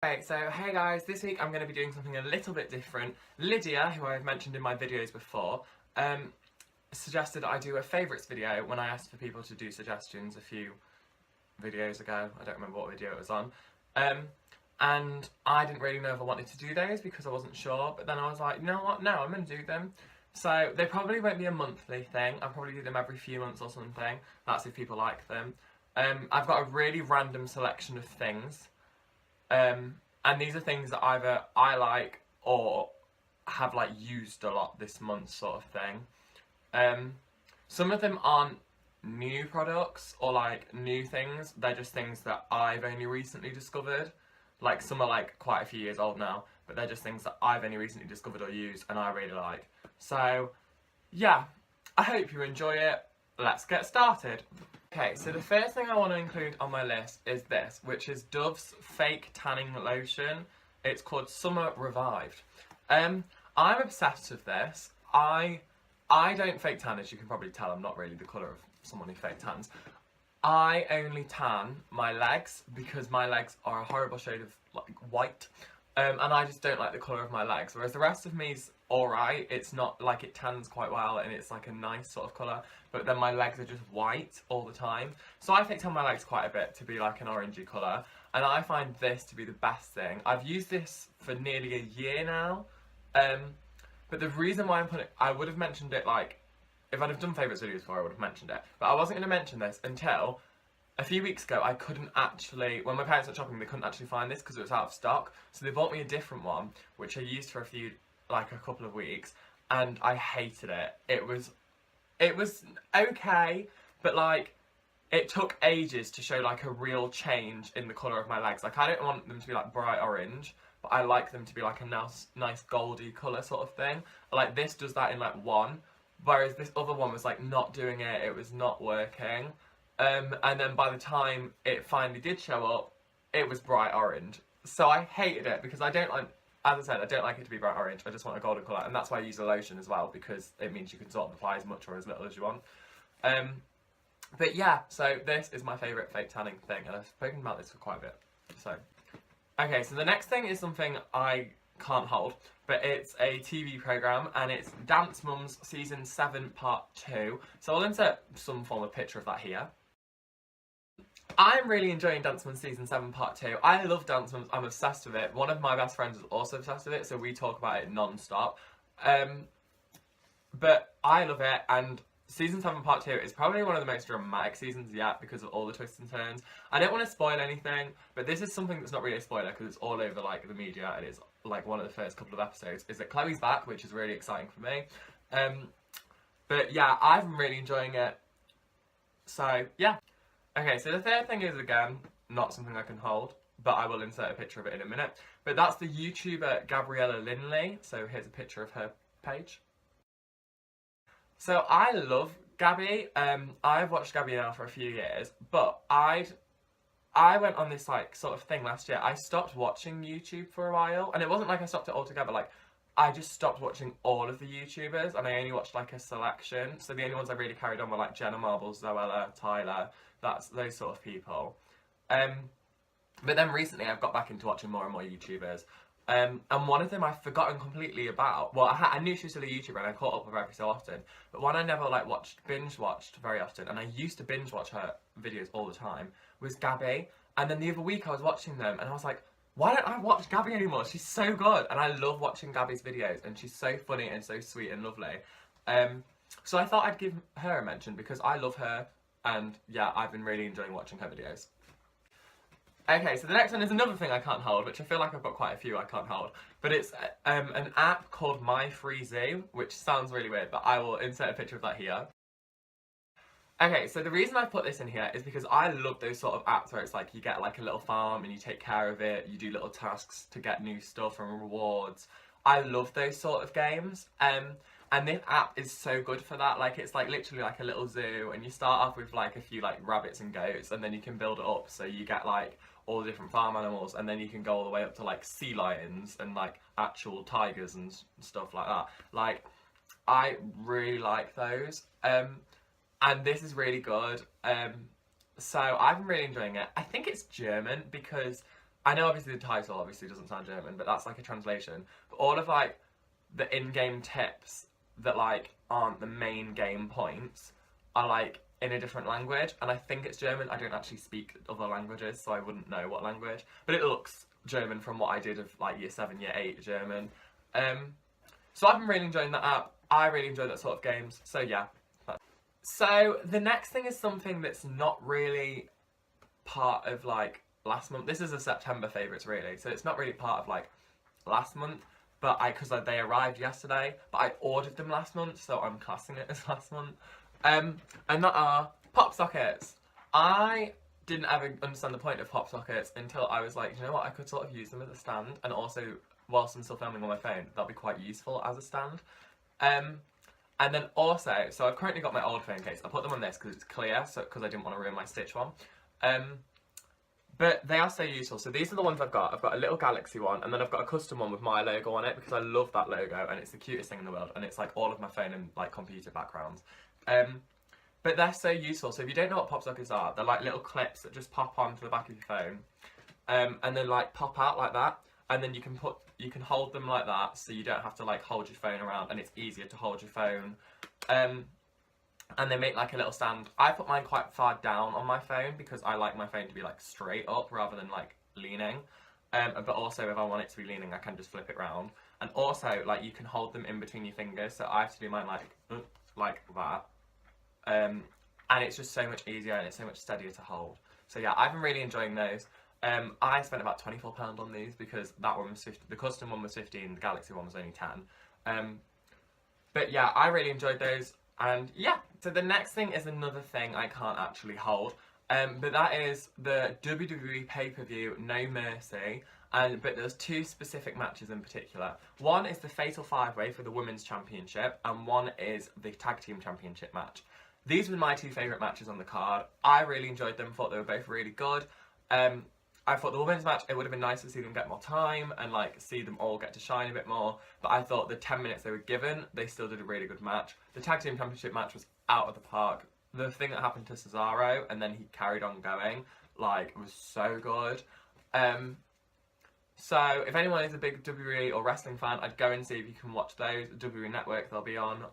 Okay, so hey guys, this week I'm going to be doing something a little bit different. Lydia, who I've mentioned in my videos before, suggested I do a favourites video when I asked for people to do suggestions a few videos ago. I don't remember what video it was on. And I didn't really know if I wanted to do those because I wasn't sure, but then I was like, you know what, no, I'm going to do them. So they probably won't be a monthly thing. I'll probably do them every few months or something. That's if people like them. I've got a really random selection of things. And these are things that either I like or have like used a lot this month, sort of thing. Some of them aren't new products or like new things, they're just things that I've only recently discovered. Like some are like quite a few years old now, but they're just things that I've only recently discovered or used and I really like. So yeah, I hope you enjoy it. Let's get started. Okay, so the first thing I want to include on my list is this, which is Dove's fake tanning lotion. It's called Summer Revived. I'm obsessed with this. I don't fake tan, as you can probably tell. I'm not really the colour of someone who fake tans. I only tan my legs because my legs are a horrible shade of like white. And I just don't like the colour of my legs, whereas the rest of me's alright. It's not like it tans quite well and it's like a nice sort of colour, but then my legs are just white all the time. So I fake tan my legs quite a bit to be like an orangey colour, and I find this to be the best thing. I've used this for nearly a year now, but the reason why I'm putting it, I would have mentioned it like, if I'd have done favourites videos before I would have mentioned it, but I wasn't going to mention this until a few weeks ago. I couldn't actually, when my parents went shopping, they couldn't actually find this because it was out of stock. So they bought me a different one, which I used for a couple of weeks, and I hated it. It was okay, but like, it took ages to show like a real change in the colour of my legs. Like I don't want them to be like bright orange, but I like them to be like a nice goldy colour sort of thing. Like this does that in like one, whereas this other one was like not doing it, it was not working. And then by the time it finally did show up, it was bright orange. So I hated it because I don't like, as I said, I don't like it to be bright orange. I just want a golden colour, and that's why I use a lotion as well, because it means you can sort of apply as much or as little as you want. But yeah, so this is my favourite fake tanning thing, and I've spoken about this for quite a bit. So, okay, so the next thing is something I can't hold, but it's a TV programme, and it's Dance Mums Season 7 Part 2. So I'll insert some form of picture of that here. I'm really enjoying Dance Mums Season 7 Part 2. I love Dance Mums, I'm obsessed with it. One of my best friends is also obsessed with it, so we talk about it non-stop. But I love it, and Season 7 Part 2 is probably one of the most dramatic seasons yet because of all the twists and turns. I don't want to spoil anything, but this is something that's not really a spoiler because it's all over like the media, and it's like one of the first couple of episodes, is that Chloe's back, which is really exciting for me. But yeah, I'm really enjoying it. So yeah. Okay, so the third thing is, again, not something I can hold, but I will insert a picture of it in a minute. But that's the YouTuber Gabriella Linley. So here's a picture of her page. So I love Gabby. I've watched Gabby now for a few years, but I went on this like sort of thing last year. I stopped watching YouTube for a while, and it wasn't like I stopped it altogether. Like I just stopped watching all of the YouTubers, and I only watched like a selection. So the only ones I really carried on were like Jenna Marbles, Zoella, Tyler. That's those sort of people. But then recently I've got back into watching more and more YouTubers. And one of them I've forgotten completely about. Well, I knew she was still a YouTuber and I caught up with her every so often. But one I never like binge watched very often, and I used to binge watch her videos all the time, was Gabby. And then the other week I was watching them and I was like, why don't I watch Gabby anymore? She's so good. And I love watching Gabby's videos, and she's so funny and so sweet and lovely. So I thought I'd give her a mention because I love her. And yeah, I've been really enjoying watching her videos. Okay, so the next one is another thing I can't hold, which I feel like I've got quite a few I can't hold. But it's an app called My Free Zoo, which sounds really weird, but I will insert a picture of that here. Okay, so the reason I put this in here is because I love those sort of apps where it's like you get like a little farm and you take care of it, you do little tasks to get new stuff and rewards. I love those sort of games. And this app is so good for that. Like it's like literally like a little zoo, and you start off with like a few like rabbits and goats, and then you can build it up so you get like all the different farm animals, and then you can go all the way up to like sea lions and like actual tigers and stuff like that. Like I really like those. And this is really good. So I've been really enjoying it. I think it's German because I know obviously the title obviously doesn't sound German, but that's like a translation. But all of like the in-game tips that like aren't the main game points are like in a different language, and I think it's German. I don't actually speak other languages, so I wouldn't know what language, but it looks German from what I did of like year 7, year 8 German. So I've been really enjoying that app. I really enjoy that sort of games, so yeah. So the next thing is something that's not really part of like last month. This is a September favourites really, so it's not really part of like last month, but because they arrived yesterday, but I ordered them last month, so I'm classing it as last month. And that are pop sockets. I didn't ever understand the point of pop sockets until I was like, you know what, I could sort of use them as a stand, and also whilst I'm still filming on my phone, that'll be quite useful as a stand. And then also, so I've currently got my old phone case. I put them on this because it's clear, so because I didn't want to ruin my Stitch one. But they are so useful. So these are the ones I've got. I've got a little Galaxy one, and then I've got a custom one with my logo on it because I love that logo, and it's the cutest thing in the world, and it's like all of my phone and like computer backgrounds. But they're so useful. So if you don't know what pop sockets are, they're like little clips that just pop onto the back of your phone, and then like pop out like that, and then you can hold them like that, so you don't have to like hold your phone around, and it's easier to hold your phone. And they make like a little stand. I put mine quite far down on my phone because I like my phone to be like straight up rather than like leaning. But also if I want it to be leaning, I can just flip it round. And also like you can hold them in between your fingers, so I have to do mine like that. And it's just so much easier and it's so much steadier to hold. So yeah, I've been really enjoying those. I spent about £24 on these because that one was 50, the custom one was 15, the Galaxy one was only 10. But yeah, I really enjoyed those. And yeah, so the next thing is another thing I can't actually hold, but that is the WWE pay-per-view No Mercy, but there's two specific matches in particular. One is the Fatal 5-Way for the Women's Championship, and one is the Tag Team Championship match. These were my two favourite matches on the card. I really enjoyed them, thought they were both really good. I thought the women's match, it would have been nice to see them get more time and like see them all get to shine a bit more, but I thought the 10 minutes they were given, they still did a really good match. The Tag Team Championship match was out of the park. The thing that happened to Cesaro and then he carried on going, like, was so good. So if anyone is a big WWE or wrestling fan, I'd go and see if you can watch those. WWE Network, they'll be on.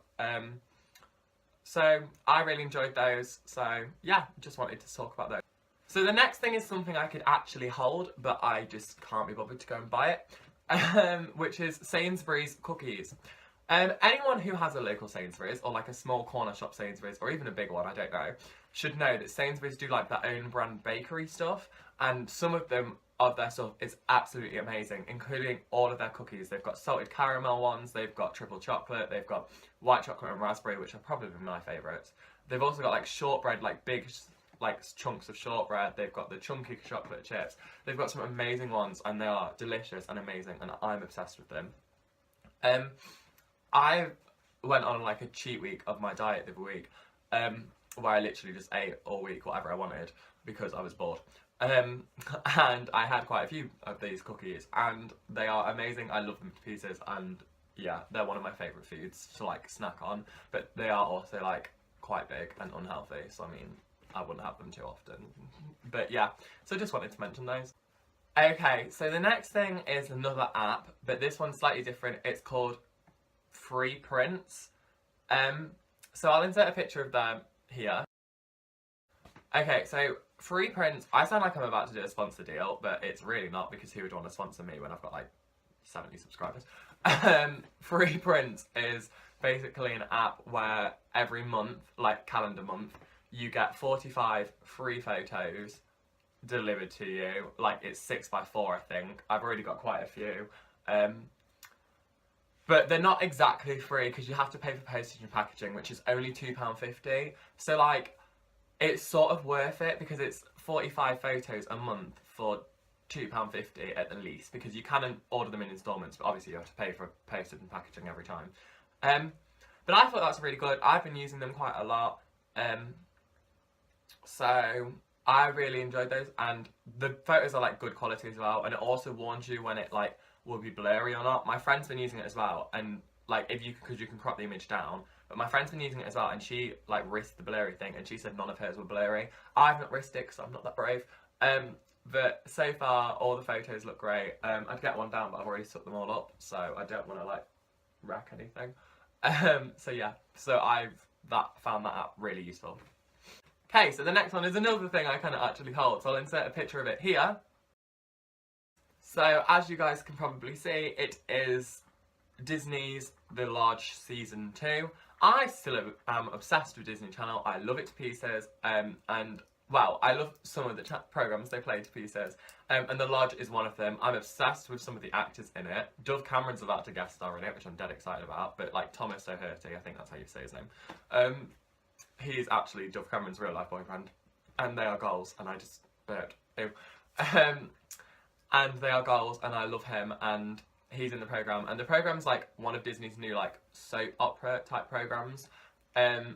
So I really enjoyed those, so yeah, just wanted to talk about those. So the next thing is something I could actually hold, but I just can't be bothered to go and buy it, which is Sainsbury's cookies. Anyone who has a local Sainsbury's, or like a small corner shop Sainsbury's, or even a big one, I don't know, should know that Sainsbury's do like their own brand bakery stuff, and some of their stuff is absolutely amazing, including all of their cookies. They've got salted caramel ones, they've got triple chocolate, they've got white chocolate and raspberry, which are probably my favourites. They've also got like shortbread, like big like chunks of shortbread. They've got the chunky chocolate chips. They've got some amazing ones, and they are delicious and amazing, and I'm obsessed with them. I went on like a cheat week of my diet the other week, where I literally just ate all week whatever I wanted because I was bored. And I had quite a few of these cookies, and they are amazing. I love them to pieces, and yeah, they're one of my favourite foods to like snack on, but they are also like quite big and unhealthy, so I mean, I wouldn't have them too often. But yeah, so just wanted to mention those. Okay, so the next thing is another app, but this one's slightly different. It's called Free Prints. So I'll insert a picture of them here. Okay, so Free Prints, I sound like I'm about to do a sponsor deal, but it's really not, because who would want to sponsor me when I've got like 70 subscribers? Free Prints is basically an app where every month, like calendar month, you get 45 free photos delivered to you. Like, it's 6x4, I think. I've already got quite a few. But they're not exactly free because you have to pay for postage and packaging, which is only £2.50. So, like, it's sort of worth it because it's 45 photos a month for £2.50 at the least, because you can order them in instalments, but obviously you have to pay for postage and packaging every time. But I thought that's really good. I've been using them quite a lot. So I really enjoyed those, and the photos are like good quality as well, and it also warns you when it like will be blurry or not. My friend's been using it as well, and like because you can crop the image down, but my friend's been using it as well, and she like risked the blurry thing, and she said none of hers were blurry. I've not risked it because I'm not that brave. But so far, all the photos look great. I'd get one down, but I've already took them all up, so I don't want to like wreck anything. So yeah, so found that app really useful. Okay, so the next one is another thing I kind of actually hold, so I'll insert a picture of it here. So as you guys can probably see, it is Disney's The Lodge Season 2. I still am obsessed with Disney Channel. I love it to pieces, and well, I love some of the programs they play to pieces, and The Lodge is one of them. I'm obsessed with some of the actors in it. Dove Cameron's about to guest star in it, which I'm dead excited about, but like Thomas O'Hurty, I think that's how you say his name. He's actually Dove Cameron's real life boyfriend, and they are goals, and I just burped. Ew. And they are goals, and I love him, and he's in the programme, and the programme's like one of Disney's new like soap opera type programmes,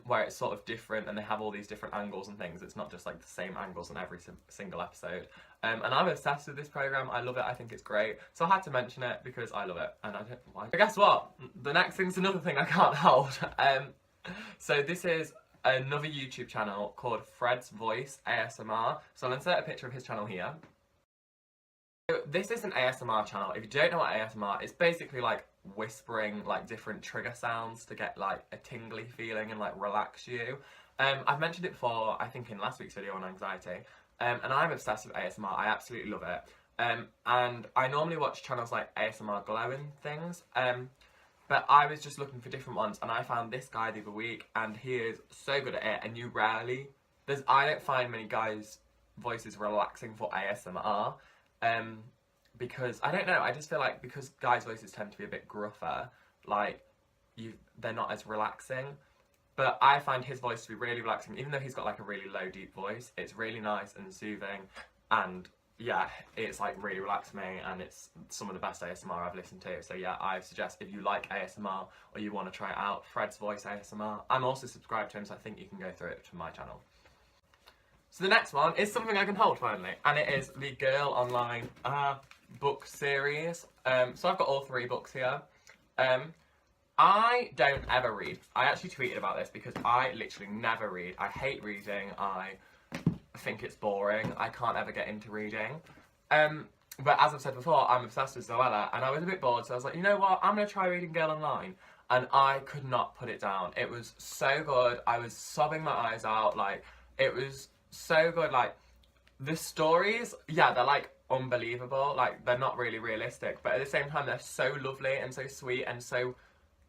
where it's sort of different and they have all these different angles and things. It's not just like the same angles in every single episode. And I'm obsessed with this programme. I love it. I think it's great. So I had to mention it because I love it, and I don't know why. But guess what? The next thing's another thing I can't hold. So this is another YouTube channel called Fred's Voice ASMR. So I'll insert a picture of his channel here. So this is an ASMR channel. If you don't know what ASMR is, basically like whispering like different trigger sounds to get like a tingly feeling and like relax you. I've mentioned it before, I think in last week's video on anxiety, and I'm obsessed with ASMR. I absolutely love it. And I normally watch channels like ASMR glowing things, but I was just looking for different ones, and I found this guy the other week, and he is so good at it. And I don't find many guys' voices relaxing for ASMR. Because I don't know, I just feel like because guys' voices tend to be a bit gruffer, like they're not as relaxing. But I find his voice to be really relaxing, even though he's got like a really low, deep voice. It's really nice and soothing, and yeah, it's like really relaxed me, and it's some of the best ASMR I've listened to. So yeah, I suggest if you like ASMR or you want to try it out, Fred's Voice ASMR. I'm also subscribed to him, so I think you can go through it to my channel. So the next one is something I can hold finally, and it is the Girl Online book series. So I've got all 3 books here. I don't ever read. I actually tweeted about this because I literally never read. I hate reading. I think it's boring. I can't ever get into reading. But as I've said before, I'm obsessed with Zoella, and I was a bit bored, so I was like, you know what? I'm going to try reading Girl Online. And I could not put it down. It was so good. I was sobbing my eyes out. Like, it was so good. Like, the stories, yeah, they're like unbelievable. Like, they're not really realistic, but at the same time they're so lovely and so sweet, and so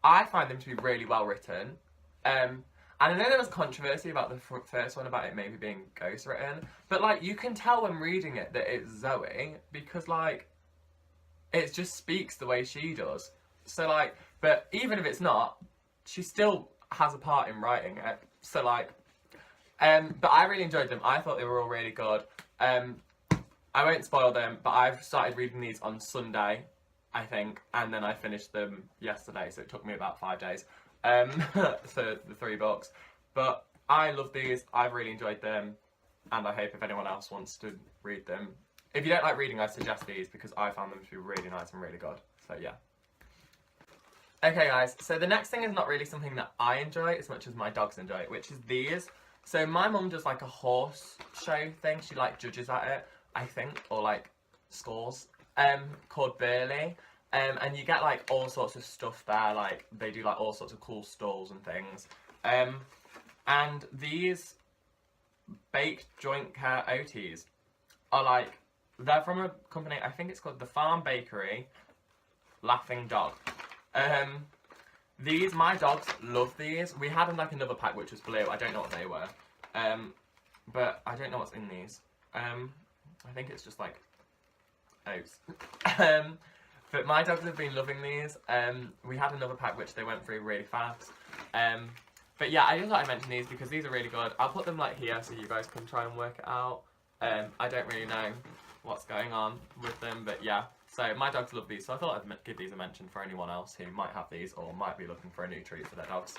I find them to be really well written. And I know there was controversy about the first one, about it maybe being ghost written, but like you can tell when reading it that it's Zoe, because like it just speaks the way she does. So like, but even if it's not, she still has a part in writing it. So like, but I really enjoyed them. I thought they were all really good. I won't spoil them, but I've started reading these on Sunday, I think, and then I finished them yesterday, so it took me about 5 days for the 3 books. But I love these. I've really enjoyed them, and I hope if anyone else wants to read them. If you don't like reading, I suggest these because I found them to be really nice and really good. So yeah. Okay guys, so the next thing is not really something that I enjoy as much as my dogs enjoy it, which is these. So my mum does like a horse show thing. She like judges at it, I think, or like scores, called Burley. And you get like all sorts of stuff there, like they do like all sorts of cool stalls and things. And these baked joint care OTs are like, they're from a company, I think it's called the Farm Bakery Laughing Dog. My dogs love these. We had like another pack which was blue. I don't know what they were. But I don't know what's in these. I think it's just like oats. But my dogs have been loving these. We had another pack which they went through really fast. But yeah, I just thought I'd mention these because these are really good. I'll put them like here so you guys can try and work it out. I don't really know what's going on with them, but yeah. So my dogs love these, so I thought I'd give these a mention for anyone else who might have these or might be looking for a new treat for their dogs.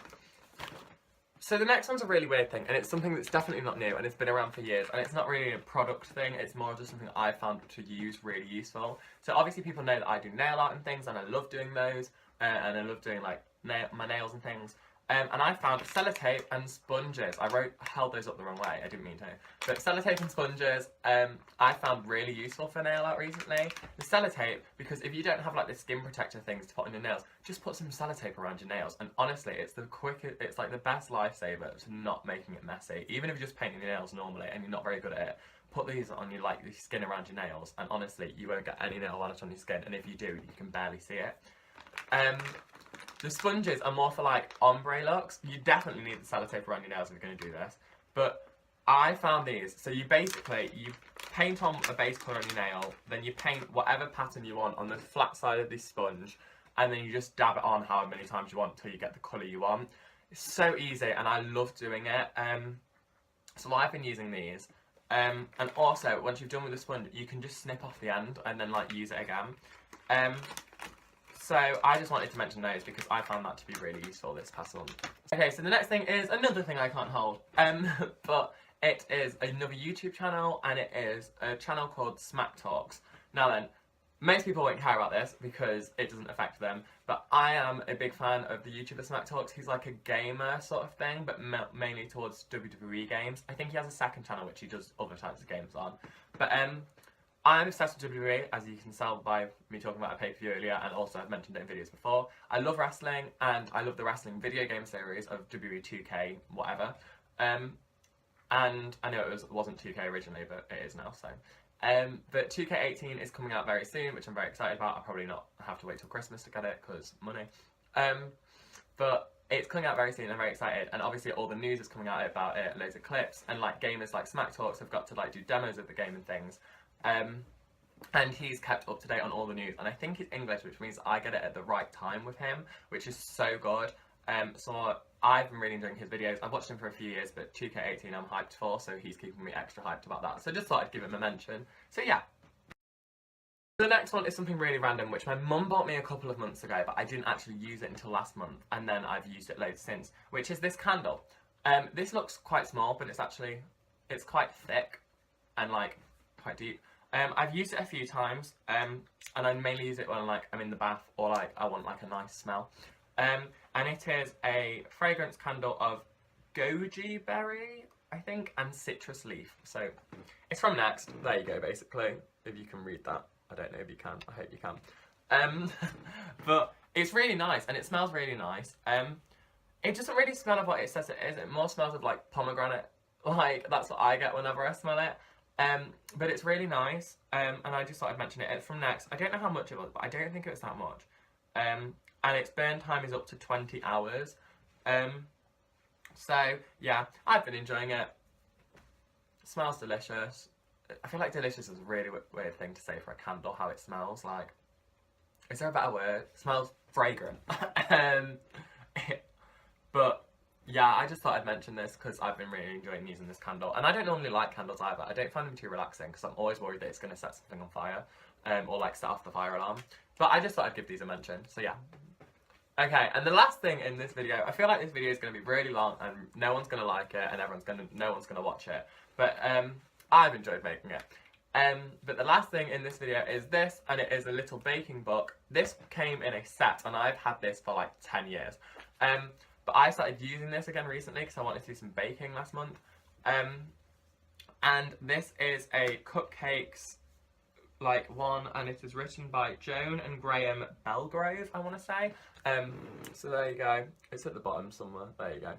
So the next one's a really weird thing, and it's something that's definitely not new, and it's been around for years, and it's not really a product thing, it's more just something I found to use really useful. So obviously people know that I do nail art and things, and I love doing those, and I love doing like my nails and things. And I found sellotape and sponges. I held those up the wrong way, I didn't mean to. But sellotape and sponges, I found really useful for nail art recently. The sellotape, because if you don't have like the skin protector things to put on your nails, just put some sellotape around your nails. And honestly, it's the quickest, it's like the best lifesaver to not making it messy. Even if you're just painting your nails normally and you're not very good at it, put these on your like the skin around your nails, and honestly, you won't get any nail varnish on your skin. And if you do, you can barely see it. The sponges are more for like ombre looks. You definitely need the sellotape around your nails if you're going to do this. But I found these. So you paint on a base colour on your nail, then you paint whatever pattern you want on the flat side of this sponge, and then you just dab it on however many times you want until you get the colour you want. It's so easy and I love doing it. So I've been using these. And also, once you've done with the sponge, you can just snip off the end and then like use it again. So I just wanted to mention those because I found that to be really useful this past month. Okay, so the next thing is another thing I can't hold, but it is another YouTube channel, and it is a channel called Smack Talks. Now then, most people won't care about this because it doesn't affect them, but I am a big fan of the YouTuber Smack Talks. He's like a gamer sort of thing, but mainly towards WWE games. I think he has a second channel which he does other types of games on. But I'm obsessed with WWE, as you can tell by me talking about a pay-per-view earlier, and also I've mentioned it in videos before. I love wrestling, and I love the wrestling video game series of WWE 2K, whatever. And I know it wasn't 2K originally, but it is now, so. But 2K18 is coming out very soon, which I'm very excited about. I'll probably not have to wait till Christmas to get it, because money. But it's coming out very soon, I'm very excited, and obviously all the news is coming out about it, loads of clips, and like gamers like Smack Talks have got to like do demos of the game and things. And he's kept up to date on all the news, and I think it's English, which means I get it at the right time with him, which is so good. So I've been really enjoying his videos. I've watched him for a few years, but 2K18 I'm hyped for, so he's keeping me extra hyped about that. So just thought I'd give him a mention. So yeah. The next one is something really random, which my mum bought me a couple of months ago, but I didn't actually use it until last month, and then I've used it loads since, which is this candle. This looks quite small, but it's quite thick and like quite deep. I've used it a few times, and I mainly use it when like I'm in the bath or like I want like a nice smell. And it is a fragrance candle of goji berry, I think, and citrus leaf. So it's from Next. There you go, basically. If you can read that, I don't know if you can. I hope you can. But it's really nice and it smells really nice. It doesn't really smell of what it says it is. It more smells of like pomegranate. Like that's what I get whenever I smell it. But it's really nice, and I just thought I'd mention it. It's from Next. I don't know how much it was, but I don't think it was that much. And its burn time is up to 20 hours. So, yeah, I've been enjoying it. It smells delicious. I feel like delicious is a really weird thing to say for a candle, how it smells. Like, is there a better word? It smells fragrant. But yeah, I just thought I'd mention this because I've been really enjoying using this candle. And I don't normally like candles either. I don't find them too relaxing because I'm always worried that it's going to set something on fire. Or like set off the fire alarm. But I just thought I'd give these a mention. So yeah. Okay, and the last thing in this video, I feel like this video is going to be really long and no one's going to like it and no one's going to watch it. But I've enjoyed making it. But the last thing in this video is this, and it is a little baking book. This came in a set and I've had this for like 10 years. But I started using this again recently because I wanted to do some baking last month. And this is a cupcakes one, and it is written by Joan and Graham Belgrove, I want to say. So there you go. It's at the bottom somewhere. There you go.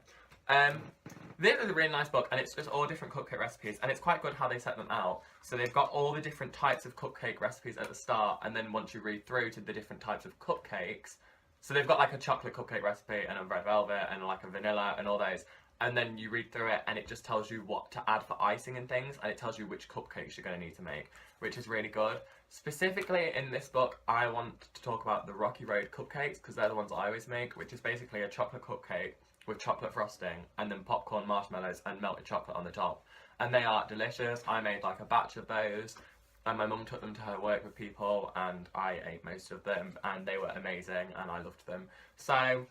This is a really nice book, and it's just all different cupcake recipes, and it's quite good how they set them out. So they've got all the different types of cupcake recipes at the start, and then once you read through to the different types of cupcakes, so they've got like a chocolate cupcake recipe and a red velvet and like a vanilla and all those. And then you read through it and it just tells you what to add for icing and things. And it tells you which cupcakes you're going to need to make, which is really good. Specifically in this book, I want to talk about the Rocky Road cupcakes because they're the ones I always make, which is basically a chocolate cupcake with chocolate frosting and then popcorn, marshmallows and melted chocolate on the top. And they are delicious. I made like a batch of those. And my mum took them to her work with people and I ate most of them and they were amazing and I loved them. So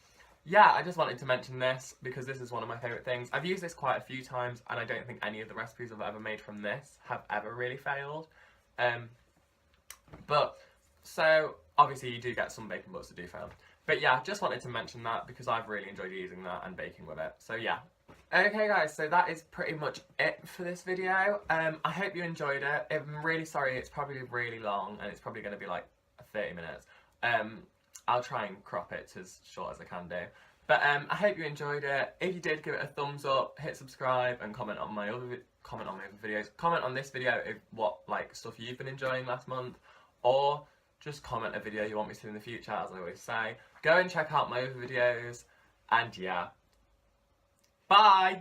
yeah, I just wanted to mention this because this is one of my favourite things. I've used this quite a few times and I don't think any of the recipes I've ever made from this have ever really failed. But So obviously you do get some baking books that do fail. But yeah, just wanted to mention that because I've really enjoyed using that and baking with it. So yeah. Okay guys, so that is pretty much it for this video. I hope you enjoyed it. I'm really sorry it's probably really long and it's probably going to be like 30 minutes. I'll try and crop it to as short as I can do. But I hope you enjoyed it. If you did, give it a thumbs up, hit subscribe, and comment on my other videos. Comment on this video if what like stuff you've been enjoying last month, or just comment a video you want me to do in the future, as I always say. Go and check out my other videos, and yeah. Bye!